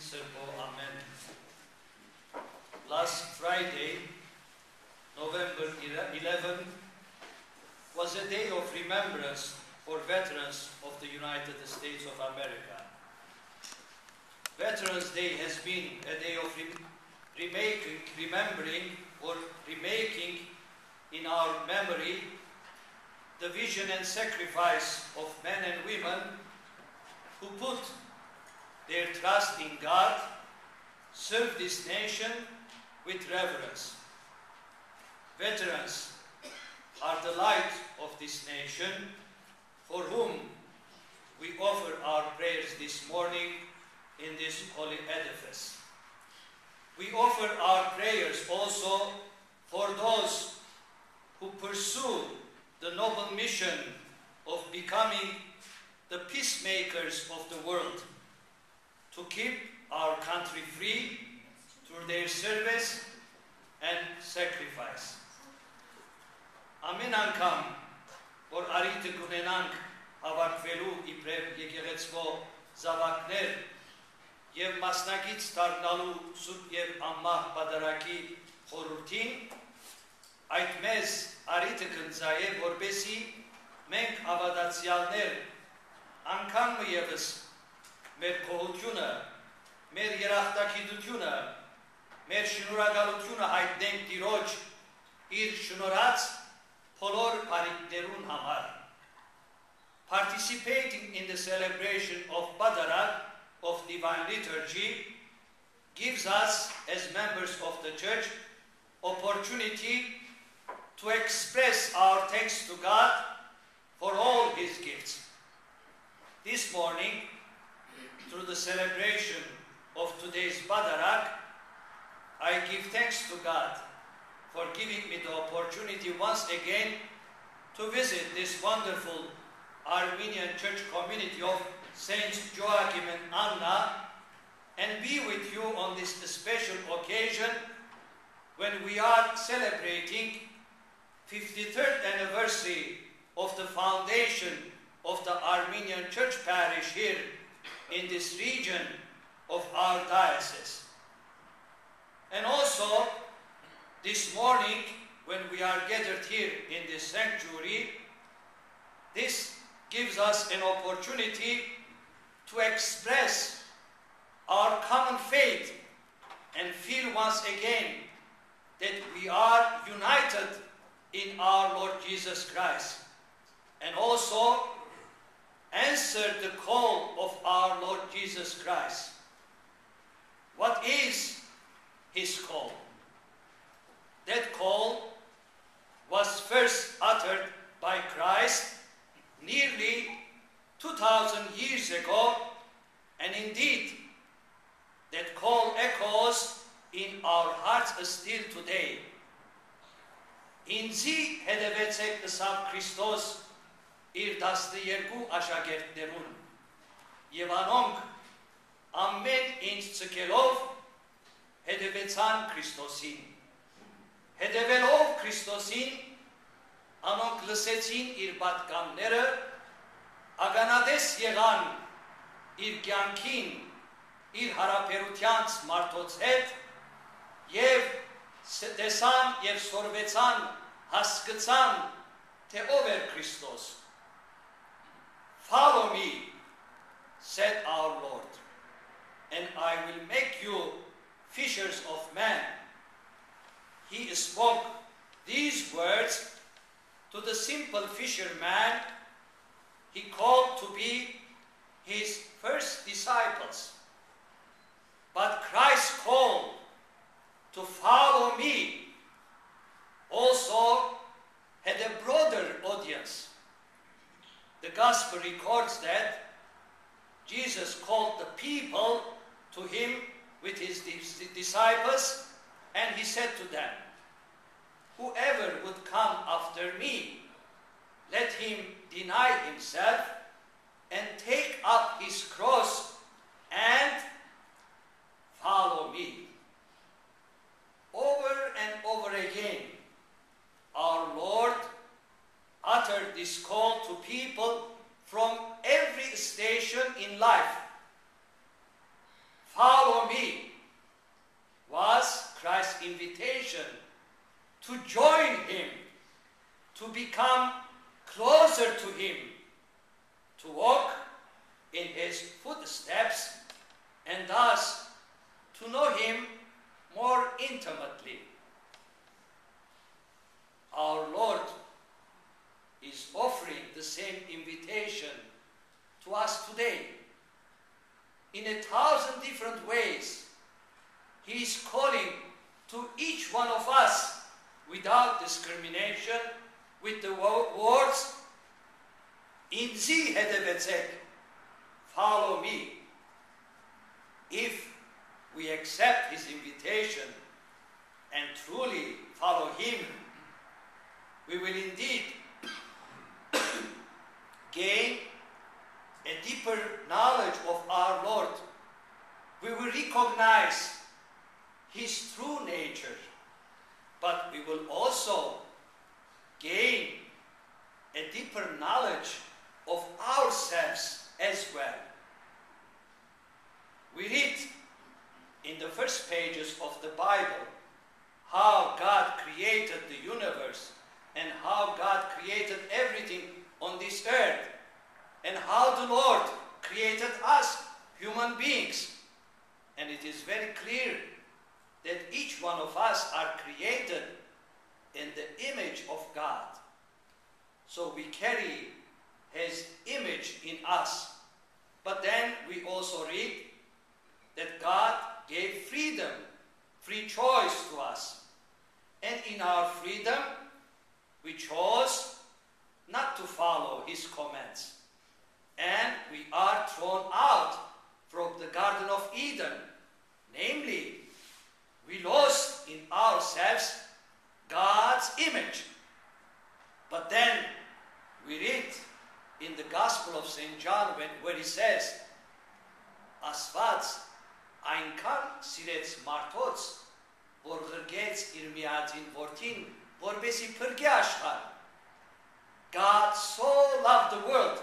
Sırpo, Amen. Last Friday, November 11, was a day of remembrance for veterans of the United States of America. Veterans Day has been a day of remembering or remaking in our memory the vision and sacrifice of men and women who put their trust in God, serve this nation with reverence. Veterans are the light of this nation, for whom we offer our prayers this morning in this holy edifice. We offer our prayers also for those who pursue the noble mission of becoming the peacemakers of the world, to keep our country free through their service and sacrifice. Ամեն անգամ, որ արիթը կունենանք հավաքվելու իբրև եկեղեցվո զավակներ և մասնակից դառնալու սուրբ և անմահ պատարագի խորհրդին, այդ մեզ արիթը կընծայ է, որպեսզի մենք հավատացյալներ անգամ ևս մեր գոհությունը, մեր երախտագիտությունը, մեր շնորհակալությունը հայտնենք Տիրոջ իր շնորհած բոլոր բարիքներուն համար. Participating in the celebration of Padarak, of Divine Liturgy, gives us, as members of the Church, opportunity to express our thanks to God for all His gifts. This morning, through the celebration of today's Padarak, I give thanks to God for giving me the opportunity once again to visit this wonderful Armenian church community of Saints Joachim and Anna and be with you on this special occasion when we are celebrating 53rd anniversary of the foundation of the Armenian church parish here in this region of our diocese. And also, this morning, when we are gathered here in this sanctuary, this gives us an opportunity to express our common faith and feel once again that we are united in our Lord Jesus Christ, and also answer the call of our Lord Jesus Christ. What is His call? That call was first uttered by Christ nearly 2,000 years ago, and indeed that call echoes in our hearts still today. Ինձի հետևեցեք ըսավ Քրիստոս իր 12 աշակերտներուն, եւ անոնք ամեն ինչ ցկելով հետևեցան Քրիստոսին։ Հետևելով Քրիստոսին, անոնք լսեցին իր պատգամները, ականատես եղան իր կյանքին, իր հարաբերությանց մարդոց հետ եւ տեսան եւ սորվեցան, հասկացան, թե ով էր Քրիստոս. Follow me, said our Lord, and I will make you fishers of men. He spoke these words to the simple fisherman he called to be his first disciples. But Christ's call to follow me also had a broader audience. The Gospel records that Jesus called the people to Him with His disciples, and He said to them, "Whoever would come after me, let him deny himself and take up his cross and follow me." Over and over again, our Lord uttered this call to people from every station in life. Follow to join him, to become closer to him, to walk in his footsteps, and thus to know him more intimately. Our Lord is offering the same invitation to us today. In 1,000 different ways, he is calling to each one of us without discrimination with the words, "İnzi hedefetsek, follow me." If we accept his invitation and truly follow him, we will indeed gain a deeper knowledge of our Lord. We will recognize his true nature, but we will also gain a deeper knowledge of ourselves as well. We read in the first pages of the Bible how God created the universe and how God created everything on this earth, and how the Lord created us, human beings. And it is very clear that each one of us are created in the image of God. So we carry his image in us. But then we also read that God gave freedom, free choice to us. And in our freedom, we chose not to follow his commands. And we are thrown out from the Garden of Eden. Namely, we lost in ourselves God's image. But then we read in the Gospel of St. John where he says, Աստված այնքան սիրեց մարդոց, որ ղրկեց իր միածին որդին, որպեսզի փրկի աշխարհը. God so loved the world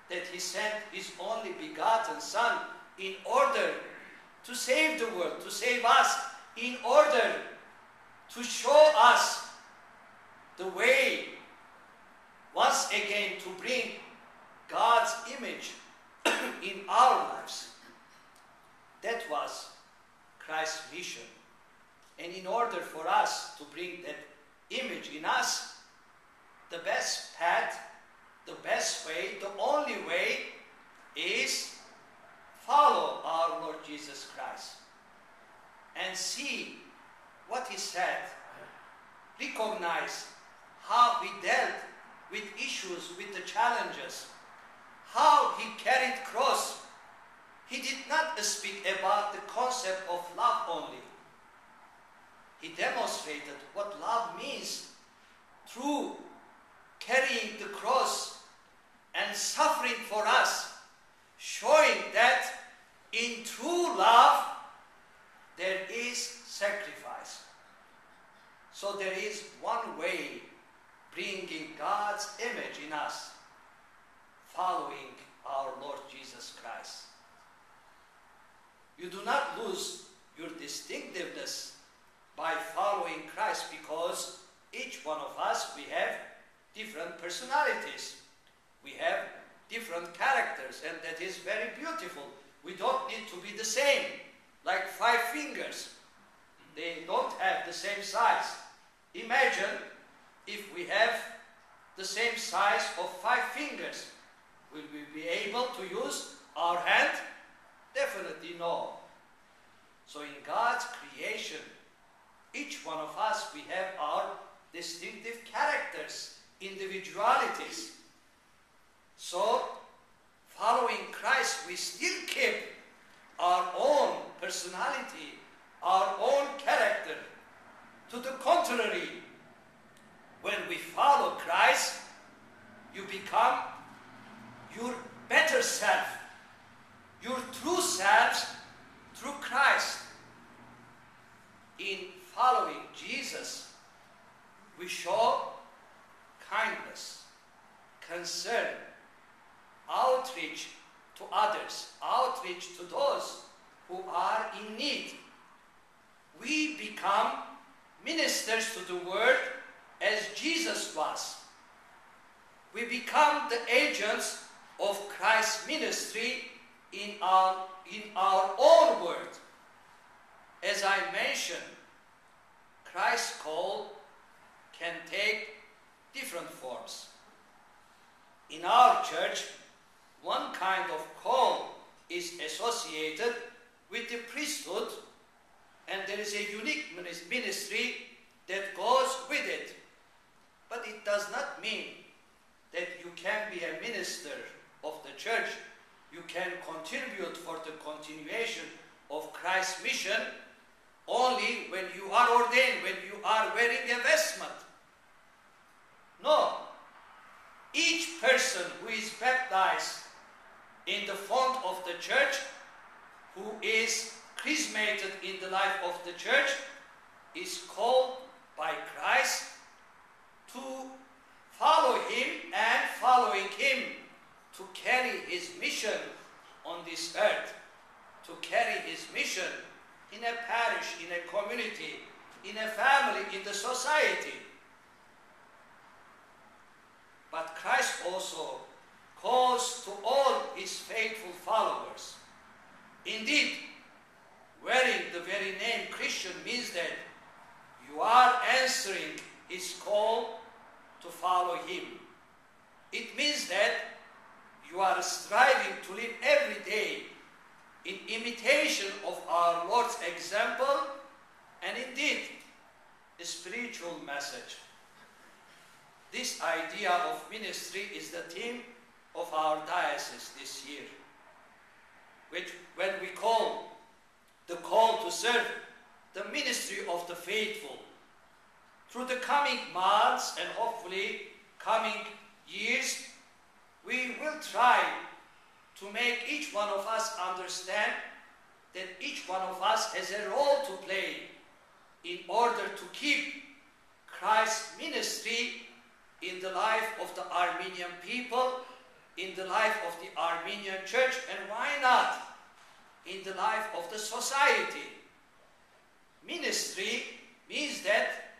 that he sent his only begotten Son in order to save the world, to save us, in order to show us the way once again to bring God's image in our lives. That was Christ's mission. And in order for us to bring that image in us, the best path, the best way, the only way is follow our Lord Jesus Christ and see what he said, recognize how he dealt with issues, with the challenges, how he carried cross. He did not speak about the concept of love only. He demonstrated what love means through carrying the cross and suffering for us, showing that in true love there is sacrifice. So there is one way bringing God's image in us, following our Lord Jesus Christ. You do not lose your distinctiveness by following Christ, because each one of us, we have different personalities. We have different characters, and that is very beautiful. We don't need to be the same, like 5 fingers. They don't have the same size. Imagine if we have the same size of 5 fingers. Will we be able to use our hand? Definitely no. So in God's creation, each one of us, we have our distinctive characters, individualities. So, following Christ, we still keep our own personality, our own character. To the contrary, when we follow Christ, you become your better self, your true selves through Christ. In following Jesus, we show kindness, concern, outreach to others, outreach to those who are in need. We become ministers to the world as Jesus was. We become the agents of Christ's ministry in our own world. As I mentioned, Christ's call can take different forms. In our church, one kind of call is associated with the priesthood, and there is a unique ministry that goes with it. But it does not mean that you can be a minister of the church, you can contribute for the continuation of Christ's mission only when you are ordained, when you are wearing a vestment. No. Each person who is baptized in the font of the church, who is chrismated in the life of the church, is called by Christ to follow him and following him to carry his mission on this earth, to carry his mission in a parish, in a community, in a family, in the society. But Christ also calls to all his faithful followers. Indeed, wearing the very name Christian means that you are answering his call to follow him. It means that you are striving to live every day in imitation of our Lord's example and indeed a spiritual message. This idea of ministry is the theme of our diocese this year, which when we call the call to serve the ministry of the faithful. Through the coming months and hopefully coming years, we will try to make each one of us understand that each one of us has a role to play in order to keep Christ's ministry in the life of the Armenian people, in the life of the Armenian church, and why not in the life of the society. Ministry means that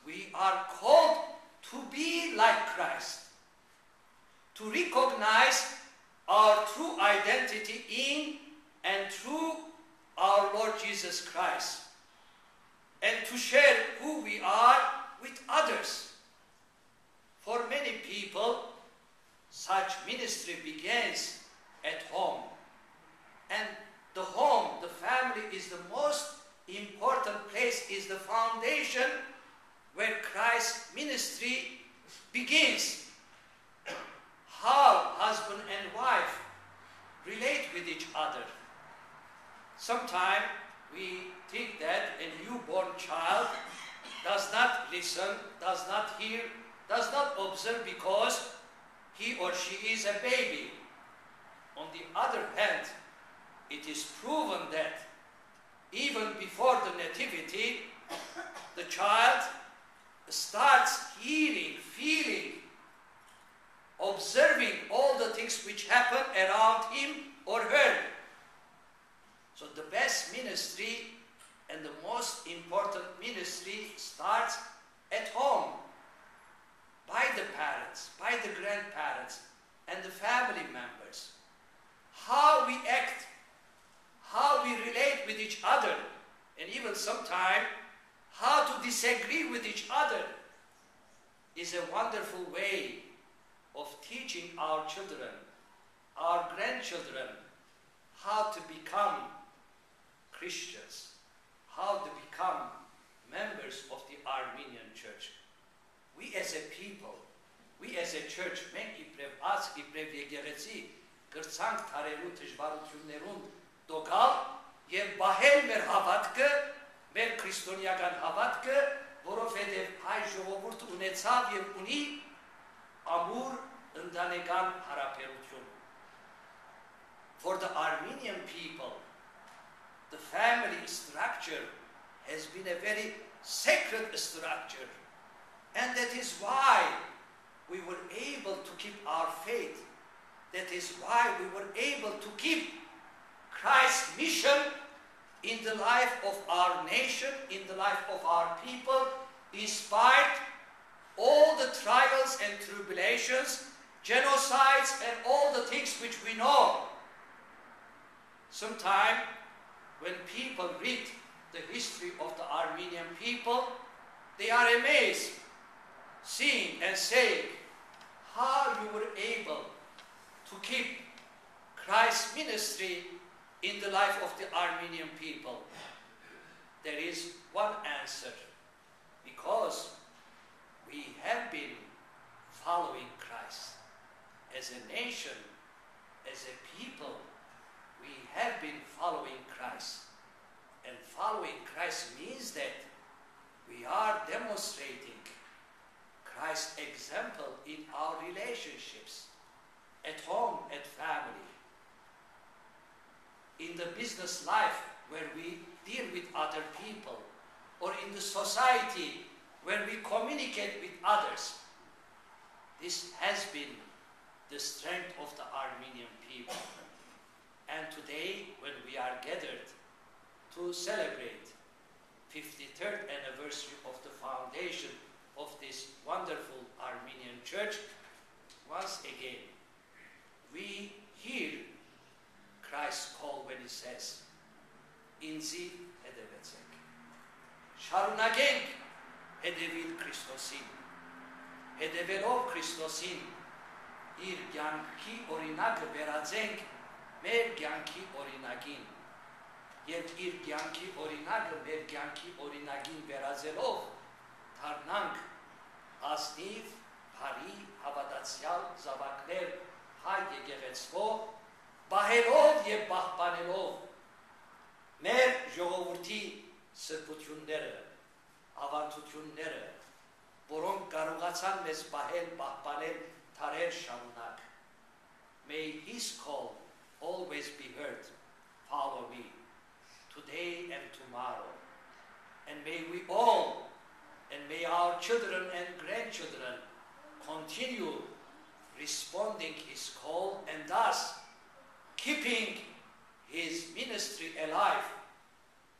we are called to be like Christ, to recognize our true identity in and through our Lord Jesus Christ, and to share who we are with others. For many people, such ministry begins at home. And the home, the family, is the most important place, is the foundation where Christ's ministry begins. How husband and wife relate with each other. Sometimes we think that a newborn child does not listen, does not hear, does not observe because he or she is a baby. On the other hand, it is proven that even before the nativity, the child starts hearing, feeling, observing all the things which happen around him or her. So the best ministry and the most important ministry starts at home, by the parents, by the grandparents, and the family members. How we act, how we relate with each other, and even sometimes how to disagree with each other is a wonderful way of teaching our children, our grandchildren, how to become Christians, how to become members of the Armenian Church. We as a people, we as a church, մենք իբրև ազգ, իբրև եկեղեցի կրցանք թարելու դժվարություններուն դոգալ եւ բահել մեր հավատքը, մեր քրիստոնեական հավատքը, որովհետեւ հայ ժողովուրդը ունեցավ եւ ունի ամուր ընտանեկան հարաբերություն. For the Armenian people, the family structure has been a very sacred structure. And that is why we were able to keep our faith. That is why we were able to keep Christ's mission in the life of our nation, in the life of our people, despite all the trials and tribulations, genocides, and all the things which we know. Sometimes when people read the history of the Armenian people, they are amazed, seeing and saying how you were able to keep Christ's ministry in the life of the Armenian people. There is one answer: because we have been following Christ. As a nation, as a people, we have been following Christ. And following Christ means that we are demonstrating Christ's example in our relationships, at home, at family, in the business life where we deal with other people, or in the society where we communicate with others. This has been the strength of the Armenian people. And today, when we are gathered to celebrate 53rd anniversary of the foundation of this wonderful Armenian church, once again, we hear Christ's call when he says, «Ինձի հետևեցեք». Շարունակենք հետևել Քրիստոսին, հետևելով Քրիստոսին, իր կյանքի օրինակը վերածենք մեր կյանքի օրինակին, եւ իր կյանքի օրինակը մեր կյանքի օրինակին վերածելով դառնանք ազնիվ, բարի, հավատացյալ զավակներ հայ եկեղեցվո, պահելով եւ պահպանելով մեր ժողովրդի սրբությունները, ավանդությունները, որոնք կարողացան մեզ պահել, պահպանել դարեր շարունակ. May his call always be heard. Follow me, today and tomorrow. And may we all, and may our children and grandchildren continue responding his call and thus keeping his ministry alive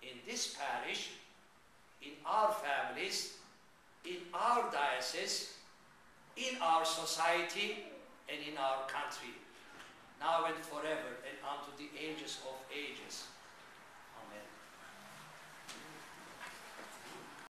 in this parish, in our families, in our diocese, in our society, and in our country, now and forever, and unto the ages of ages.